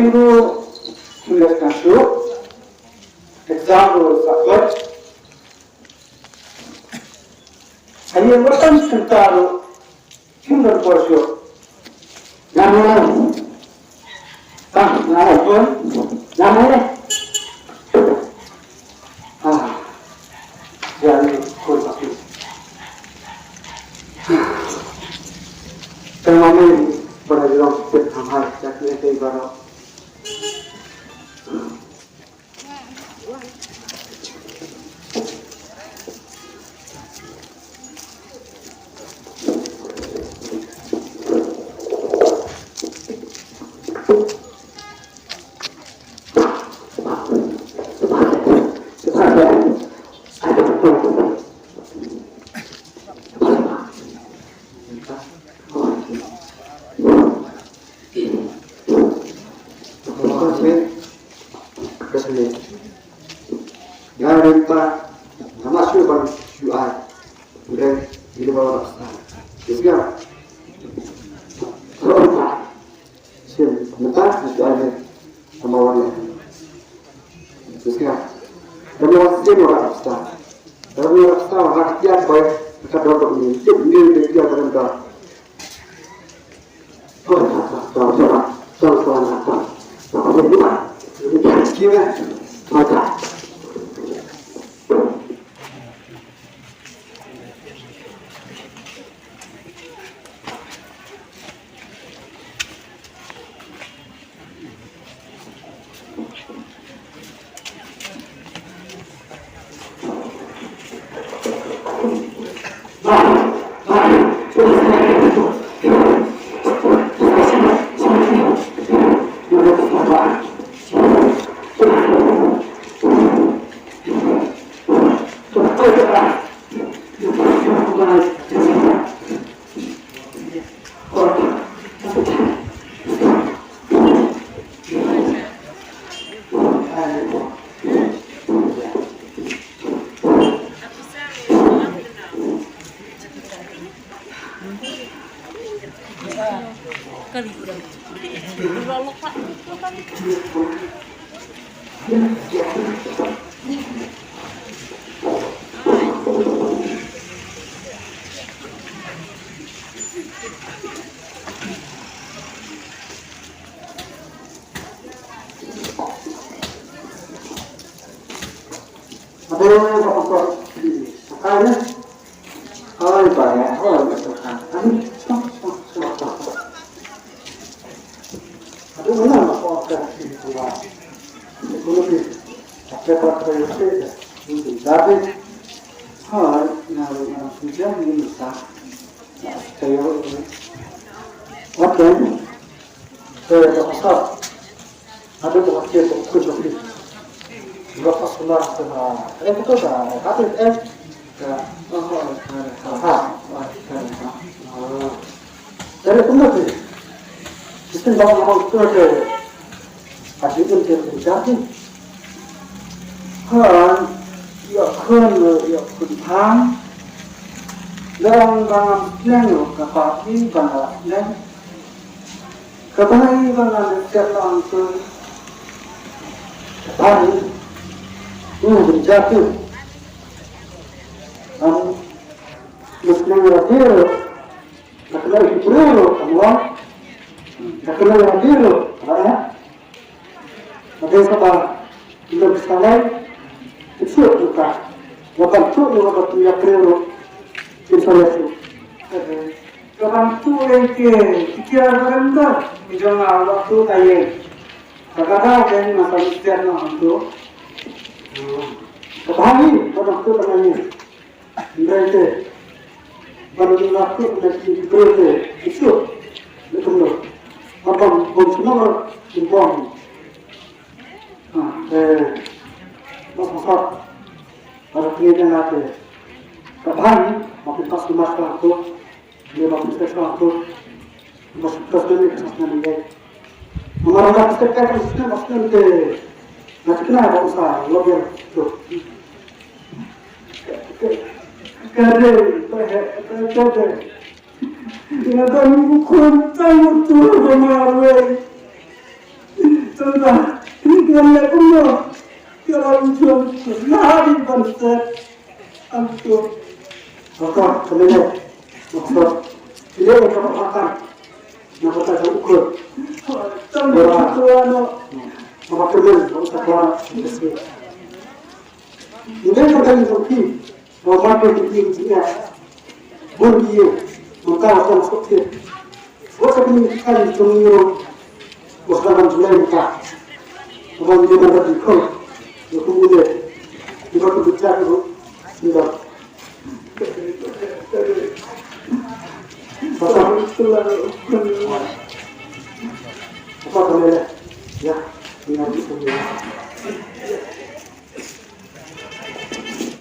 minggu sudah masuk, example sahabat, hanya berkan sekitar hingga porsio, namanya, nama pun, namanya, jadi kurang lebih, termasuk pada dalam setiap hal yang kita ibarat. Tengah, tinggalnya kuno. Kalau jom, lari bangsa. Ampun. Maka sebenarnya maksud dia yang kamu makan, nak kata saya ukur. Tengah tuano. Mama kemen, kamu tak keluar. Ini kan kami sampai, mama pergi dia, pun dia, maka akan sukses. Wasa kini tumiro, wasa kan julai muka, mama dia nak dikau, dia kemudian, dia tu bicara tu, dia. Apa kalian? Ya, tinggal di sini.